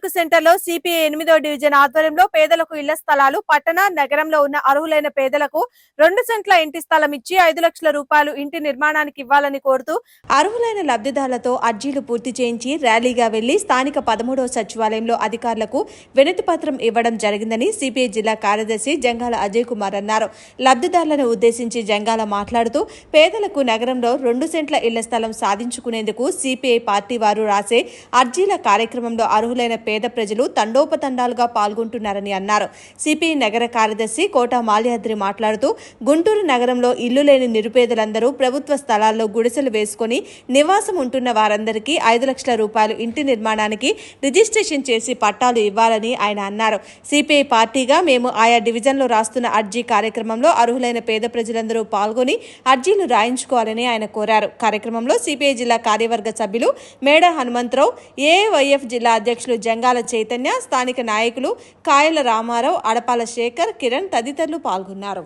Park సెంటర్లో CPI 8వ division ఆధ్వర్యంలో పేదలకు ఇళ్ల స్థలాలు పట్టణ నగరంలో ఉన్న అర్హులైన పేదలకు 2 సెంట్ల ఇంటి స్థలం ఇచ్చి 5 లక్షల రూపాయలు ఇంటి నిర్మాణానికి ఇవ్వాలని కోరుతూ అర్హులైన లబ్ధిదారులతో అర్జీలు పూర్తి చేయించి ర్యాలీగా వెళ్లి స్థానిక 13వ సచివాలయంలో అధికారులకు వినతి పత్రం ఇవ్వడం జరిగిందని సిపిఐ జిల్లా కార్యదర్శి జంగాల అజయ్ కుమార్ అన్నారు. లబ్ధిదారులను ఉద్దేశించి జంగాల మాట్లాడుతూ పేదలకు నగరంలో 2 సెంట్ల ఇళ్ల స్థలం సాధించుకునేందుకు సిపిఐ పార్టీ వారు రాసే అర్జీల కార్యక్రమంలో అర్హులైన పేద ప్రజలు తండోపతండాలుగా పాల్గొంటున్నారని అన్నారు. సిపిఐ నగర కార్యదర్శి కోట మాల్యాద్రి మాట్లాడుతూ గుంటూరు నగరంలో ఇల్లు లేని నిరుపేదలందరూ ప్రభుత్వ స్థలాల్లో గుడిసెలు వేసుకుని నివాసం ఉంటున్న వారందరికీ 5 లక్షల రూపాయలు ఇంటి నిర్మాణానికి రిజిస్ట్రేషన్ చేసి పట్టాలు ఇవ్వాలని ఆయన అన్నారు. సిపిఐ పార్టీగా మేము ఆయా డివిజన్లో రాస్తున్న అర్జీ కార్యక్రమంలో అర్హులైన పేద ప్రజలందరూ పాల్గొని అర్జీలు రాయించుకోవాలని ఆయన కోరారు. కార్యక్రమంలో సిపిఐ జిల్లా కార్యవర్గ సభ్యులు మేడ హనుమంతరావు, ఏఐవైఎఫ్ జిల్లా అధ్యక్షులు జంగాల చైతన్య, స్థానిక నాయకులు కాయల రామారావు, అడపాల శేఖర్, కిరణ్ తదితరులు పాల్గొన్నారు.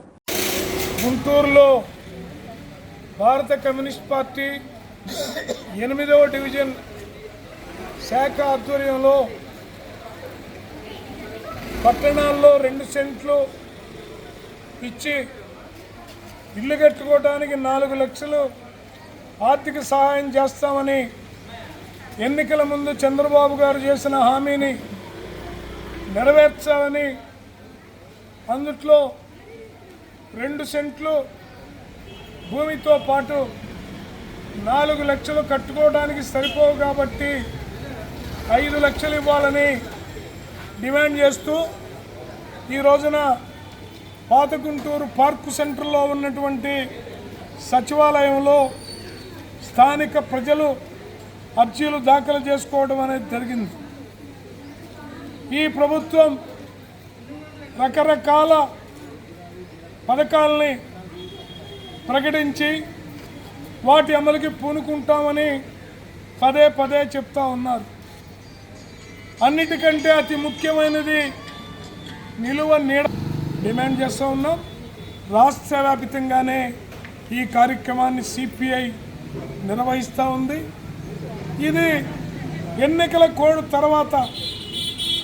గుంటూరులో భారత కమ్యూనిస్ట్ పార్టీ 8వ డివిజన్ శాఖ ఆధ్వర్యంలో పట్టణాల్లో 2 సెంట్లు ఇచ్చి ఇల్లు కట్టుకోవడానికి 4 లక్షలు ఆర్థిక సహాయం చేస్తామని ఎన్నికల ముందు చంద్రబాబు గారు చేసిన హామీని నెరవేర్చాలని, అందుట్లో 2 సెంట్లు భూమితో పాటు 4 లక్షలు కట్టుకోవడానికి సరిపోవు కాబట్టి 5 లక్షలు ఇవ్వాలని డిమాండ్ చేస్తూ ఈ రోజున పాత గుంటూరు పార్కు సెంటర్లో ఉన్నటువంటి సచివాలయంలో స్థానిక ప్రజలు అర్జీలు దాఖలు చేసుకోవడం అనేది జరిగింది. ఈ ప్రభుత్వం రకరకాల పథకాలని ప్రకటించి వాటి అమలుకి పూనుకుంటామని పదే పదే చెప్తా ఉన్నారు. అన్నిటికంటే అతి ముఖ్యమైనది నిలువ నీడ డిమాండ్ చేస్తూ ఉన్నాం. రాష్ట్ర వ్యాప్తంగానే ఈ కార్యక్రమాన్ని సిపిఐ నిర్వహిస్తూ ఉంది. ఇది ఎన్నికల కోడ్ తర్వాత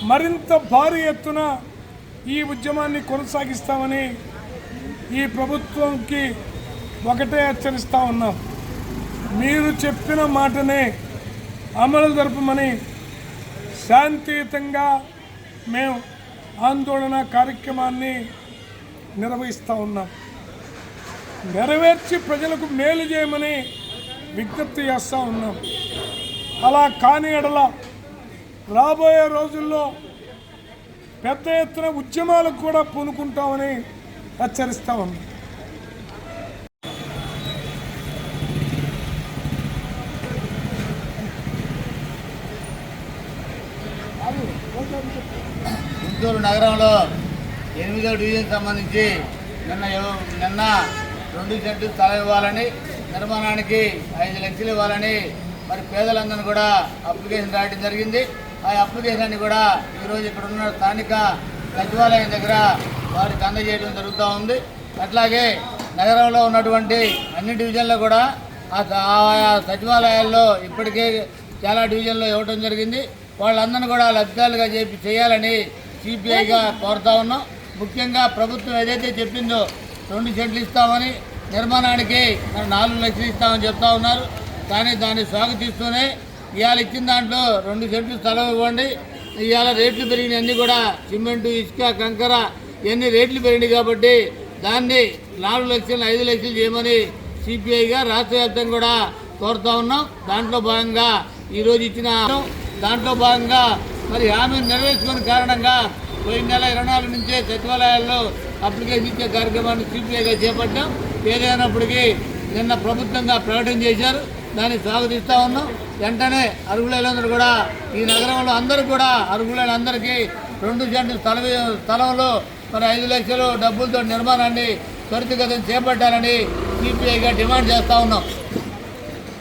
మరింత భారీ ఎత్తున ఈ ఉద్యమాన్ని కొనసాగిస్తామని ఈ ప్రభుత్వంకి ఒకటే హెచ్చరిస్తూ ఉన్నాం. మీరు చెప్పిన మాటనే అమలు జరపమని శాంతియుతంగా మేము ఆందోళన కార్యక్రమాన్ని నిర్వహిస్తూ ఉన్నాం. నెరవేర్చి ప్రజలకు మేలు చేయమని విజ్ఞప్తి చేస్తూ ఉన్నాం. అలా కాని ఎడల రాబోయే రోజుల్లో పెద్ద ఎత్తున ఉద్యమాలకు కూడా పూనుకుంటామని హెచ్చరిస్తూ ఉన్నాం. గుంటూరు నగరంలో 8వ డివిజన్ సంబంధించి నిన్న 2 సెంట్లు స్థలం ఇవ్వాలని, నిర్మాణానికి 5 లక్షలు ఇవ్వాలని మరి పేదలందరూ కూడా అప్లికేషన్ రాయడం జరిగింది. ఆ అప్లికేషన్ని కూడా ఈరోజు ఇక్కడ ఉన్న స్థానిక సచివాలయం దగ్గర వారికి అందజేయడం జరుగుతూ ఉంది. అట్లాగే నగరంలో ఉన్నటువంటి అన్ని డివిజన్లో కూడా ఆయా సచివాలయాల్లో ఇప్పటికే చాలా డివిజన్లో ఇవ్వడం జరిగింది. వాళ్ళందరినీ కూడా లబ్ధిదారులుగా చేయాలని సిపిఐగా కోరుతా ఉన్నాం. ముఖ్యంగా ప్రభుత్వం ఏదైతే చెప్పిందో 2 సెంట్లు ఇస్తామని, నిర్మాణానికి 4 లక్షలు ఇస్తామని చెప్తా ఉన్నారు. కానీ దాన్ని స్వాగతిస్తూనే ఇవాళ ఇచ్చిన దాంట్లో 2 సెంట్లు స్థలం ఇవ్వండి. ఇవాళ రేట్లు పెరిగినవన్నీ కూడా సిమెంటు, ఇసుక, కంకర ఇవన్నీ రేట్లు పెరిగినాయి కాబట్టి దాన్ని 4 లక్షలు 5 లక్షలు చేయమని సిపిఐగా రాష్ట్ర వ్యాప్తంగా కూడా కోరుతా ఉన్నాం. దాంట్లో భాగంగా ఈరోజు ఇచ్చిన దాంట్లో భాగంగా మరి హామీని నెరవేర్చుకున్న కారణంగా పోయిన నెల 24 నుంచే సచివాలయాల్లో అప్లికేషన్ ఇచ్చే కార్యక్రమాన్ని సిపిఐగా చేపట్టాం. ఏదైనప్పటికీ నిన్న ప్రభుత్వంగా ప్రకటన చేశారు. దాన్ని స్వాగతిస్తూ ఉన్నాం. వెంటనే అర్హులైనందరూ కూడా ఈ నగరంలో అందరూ కూడా అర్హులైన అందరికీ 2 సెంట్ల స్థలంలో మరి 5 లక్షలు డబ్బులతో నిర్మాణాన్ని త్వరితగతిన చేపట్టాలని సిపిఐగా డిమాండ్ చేస్తూ ఉన్నాం.